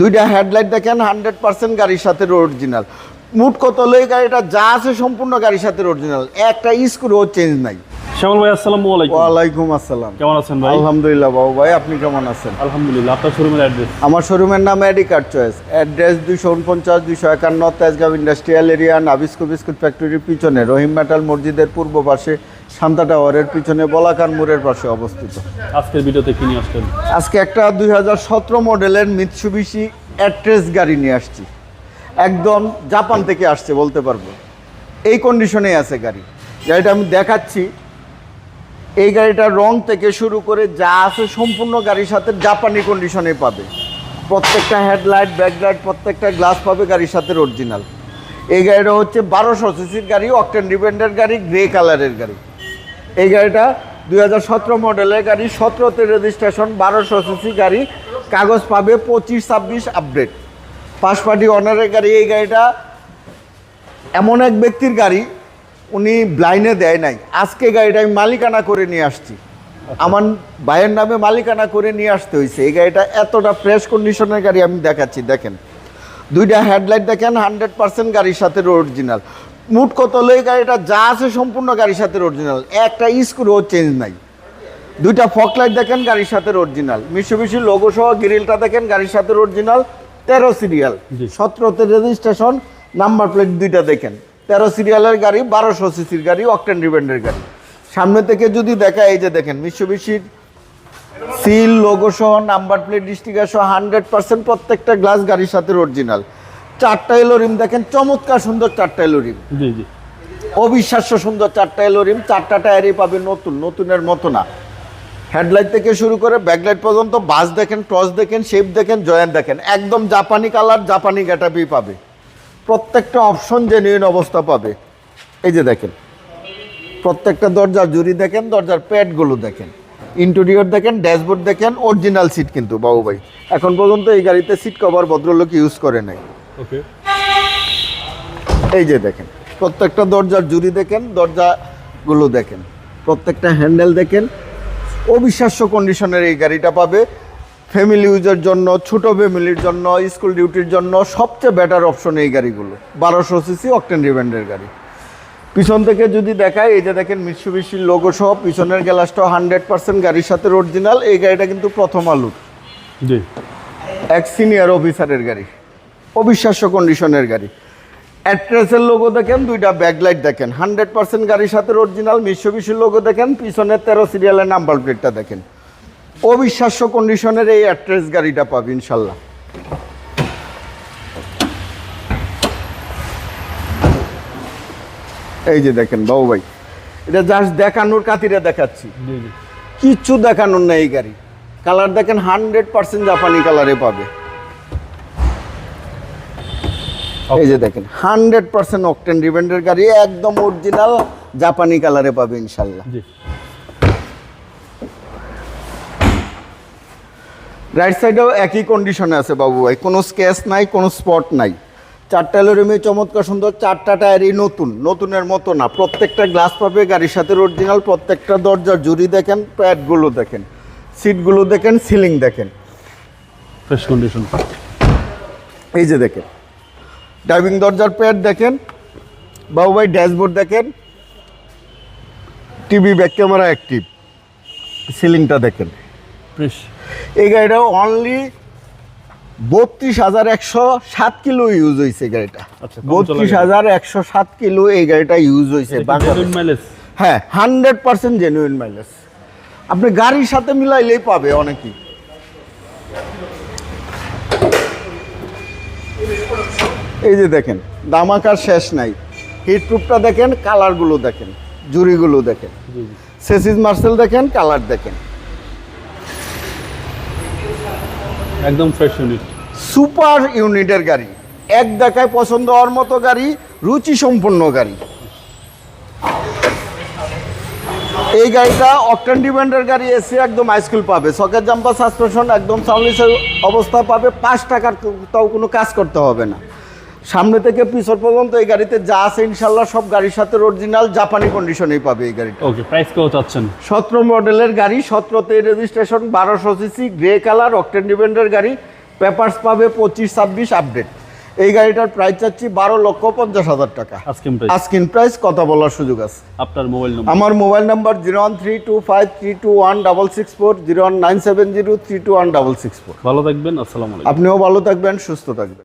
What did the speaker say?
দুইটা হেডলাইট দেখেন 100% গাড়ির সাথে অরিজিনাল। মুট কত লই গাড়িটা যা আছে সম্পূর্ণ গাড়ির সাথে অরিজিনাল, একটা স্ক্রুও চেঞ্জ নাই। শ্যামল ভাই আসসালামু আলাইকুম। ওয়ালাইকুম আসসালাম। কেমন আছেন ভাই? আলহামদুলিল্লাহ বাবু ভাই, আপনি কেমন আছেন? আলহামদুলিল্লাহ। আপনার শোরুমের অ্যাড্রেস? আমার শোরুমের নাম এডিকার choice, address 249-251 Tejgaon industrial area, Nabisco biscuit ফ্যাক্টরির পিছনে, রহিম মেটাল মসজিদের পূর্ব পাশে, শান্তা টাওয়ারের পিছনে, বলাকার মোড়ের পাশে অবস্থিত। আজকের ভিডিওতে কি নিয়ে আসলেন? আজকে একটা 2017 মডেলের মিৎসুবিশি অ্যাট্রেস গাড়ি নিয়ে আসছি। একদম জাপান থেকে আসছে বলতে পারবো, এই কন্ডিশনেই আছে গাড়ি। গাড়িটা আমি দেখাচ্ছি। এই গাড়িটার রং থেকে শুরু করে যা আছে সম্পূর্ণ গাড়ির সাথে জাপানি কন্ডিশনে পাবে। প্রত্যেকটা হেডলাইট, ব্যাকলাইট, প্রত্যেকটা গ্লাস পাবে গাড়ির সাথে অরিজিনাল। এই গাড়িটা হচ্ছে 1200 সিসির গাড়ি, অকটেন ডিপেন্ডেন্ট গাড়ি, গ্রে কালারের গাড়ি। এই গাড়িটা 2017 মডেলের গাড়ি, 17তে রেজিস্ট্রেশন, 1200 সিসি গাড়ি, কাগজ পাবে 25-26 আপডেট, ফার্স্ট পার্টি অনারের গাড়ি। এই গাড়িটা এমন এক ব্যক্তির গাড়ি, উনি ব্লাইনে দেয় নাই। আজকে গাড়িটা আমি মালিকানা করে নিয়ে আসছি, আমার ভাইয়ের নামে মালিকানা করে নিয়ে আসতে হয়েছে। এই গাড়িটা এতটা ফ্রেশ কন্ডিশনের গাড়ি আমি দেখাচ্ছি। দেখেন দুইটা হেডলাইট দেখেন 100% গাড়ির সাথে অরিজিনাল। মুট কত লই গাড়িটা যা আছে সম্পূর্ণ গাড়ির সাথে অরিজিনাল, একটা স্ক্রুও চেঞ্জ নাই। দুইটা ফকলাইট দেখেন গাড়ির সাথে অরিজিনাল, মিৎসুবিশি লোগো সহ গ্রিলটা দেখেন গাড়ির সাথে অরিজিনাল, 13 সিরিয়াল, 17তে রেজিস্ট্রেশন, নাম্বার প্লেট দুইটা দেখেন, 13 সিরিয়ালের গাড়ি, 1200 সিসির গাড়ি, অকটেন ডিপেন্ডের গাড়ি। সামনে থেকে যদি দেখা, এই যে দেখেন মিৎসুবিশির সিল, লোগো সহ, নাম্বার প্লেট, স্টিকার সহ 100% প্রত্যেকটা গ্লাস গাড়ির সাথে অরিজিনাল। 4টা এলো রিম দেখেন, চমৎকার সুন্দর 4টা এলো রিম, জি জি, অবিশ্বাস্য সুন্দর 4টা এলো রিম। 4টা টায়ারই পাবে নতুন, নতুনের মতো না। হেডলাইট থেকে শুরু করে ব্যাকলাইট পর্যন্ত, বাস দেখেন, টর্চ দেখেন, শেপ দেখেন, জয়েন্ট দেখেন, একদম জাপানি কালার, জাপানি গেটাপই পাবে। প্রত্যেকটা অপশন জেনুইন অবস্থা পাবে। এই যে দেখেন প্রত্যেকটা দরজার জুড়ি দেখেন, দরজার প্যাডগুলো দেখেন, ইন্টেরিয়র দেখেন, ড্যাশবোর্ড দেখেন, অরিজিনাল সিট কিন্তু বাবু ভাই। এখন পর্যন্ত এই গাড়িতে সিট কভার ভদ্রলোক ইউজ করে নাই। ওকে, এই যে দেখেন প্রত্যেকটা দরজার জুড়ি দেখেন, দরজাগুলো দেখেন, প্রত্যেকটা হ্যান্ডেল দেখেন, অবিশ্বাস্য কন্ডিশনের এই গাড়িটা পাবে। ফ্যামিলি ইউজের জন্য, ছোটো ফ্যামিলির জন্য, স্কুল ডিউটির জন্য সবচেয়ে বেটার অপশন এই গাড়িগুলো। 1200 সিসি অকটেন ডিপেন্ডের গাড়ি। পিছন থেকে যদি দেখায়, এই যে দেখেন মিৎসুবিশির লোগো সহ পিছনের গ্লাসটা 100% গাড়ির সাথে অরিজিনাল। এই গাড়িটা কিন্তু প্রথম আলুর, জি, এক সিনিয়র অফিসারের গাড়ি, অবিশ্বাস্য কন্ডিশনের গাড়ি। অ্যাট্রেসের লোগো দেখেন, দুইটা ব্যাকলাইট দেখেন, 100% গাড়ির সাথে অরিজিনাল। মিৎসুবিশির লোগো দেখেন, পিছনের 13 সিরিয়ালের নাম্বার প্লেটটা দেখেন, অবিশ্বাস্য কন্ডিশনের এই অ্যাট্রেস গাড়িটা পাবে ইনশাল্লাহ। এই যে দেখেন বাবু ভাই, এটা জাস্ট দেখানোর খাতিরে দেখাচ্ছি, জি জি, কিচ্ছু দেখানোর না। এই গাড়ি কালার দেখেন 100% জাপানি কালারে পাবে। এই যে দেখেন 100% অকটেন ডিপেন্ডের গাড়ি, একদম অরিজিনাল জাপানি কালারে পাবে ইনশাল্লাহ। জি, রাইট সাইডেও একই কন্ডিশনে আছে বাবু ভাই, কোনো স্ক্র্যাচ নাই, কোনো স্পট নাই। 4টা এলোরিমে চমৎকার সুন্দর, 4টা টায়ারই নতুন, নতুনের মতো না। প্রত্যেকটা গ্লাস পাবে গাড়ির সাথে অরিজিনাল। প্রত্যেকটা দরজার জুড়ি দেখেন, প্যাডগুলো দেখেন, সিটগুলো দেখেন, সিলিং দেখেন, ফ্রেশ কন্ডিশন। এই যে দেখেন ড্রাইভিং দরজার প্যাড দেখেন বাবু ভাই, ড্যাশবোর্ড দেখেন, টিভি, ব্যাক ক্যামেরা অ্যাক্টিভ, সিলিংটা দেখেন ফ্রেশ। এই গাড়িটা অনলি 32,107 কিলো ইউজ হয়েছে গাড়িটা। আচ্ছা, 32,107 কিলো এই গাড়িটা ইউজ হয়েছে বাংলাদেশে। মাইলেজ? হ্যাঁ, 100% জেনুইন মাইলেজ। আপনি গাড়ির সাথে মিলাইলেই পাবে অনেকেই। এই যে দেখেন দামাকার শেষ নাই। হিট প্রুফটা দেখেন, কালারগুলো দেখেন, জুড়িগুলো দেখেন, জি জি, সেসিস মার্সেল দেখেন, কালার দেখেন, একদম ফ্রেশ ইউনিট। সুপার ইউনিটের গাড়ি, এক দেখায় পছন্দ হওয়ার মতো গাড়ি, রুচি সম্পন্ন গাড়ি। এই গাড়িটা অকটেন ডিপেন্ডের গাড়ি, এসি একদম হাইস্কুল পাবে, সকেট জাম্পার সাসপেনশন একদম সাউন্ডলেসের অবস্থা পাবে। 5 টাকার তাও কোনো কাজ করতে হবে না। সামনে থেকে পিছন পর্যন্ত এই গাড়িতে যা আছে ইনশাল্লাহ সব গাড়ির সাথে অরিজিনাল জাপানি কন্ডিশনেই পাবে এই গাড়িটা। ওকে, প্রাইস কত চাচ্ছেন? 17 মডেলের গাড়ি, 17তে রেজিস্ট্রেশন, 1200 সিসি, গ্রে কালার, অকটেন ডিপেন্ডের গাড়ি। পেপারস পাবে 25-26 আপডেট। এই গাড়িটার প্রাইস চাচ্ছি 12,50,000 টাকা। আজকের প্রাইস। আস্কিং প্রাইস, কথা বলার সুযোগ আছে। আপনার মোবাইল নম্বর। আমার মোবাইল নাম্বার 01325321664, 01970321664। ভালো থাকবেন, আসসালামু আলাইকুম। আপনিও ভালো থাকবেন, সুস্থ থাকবেন।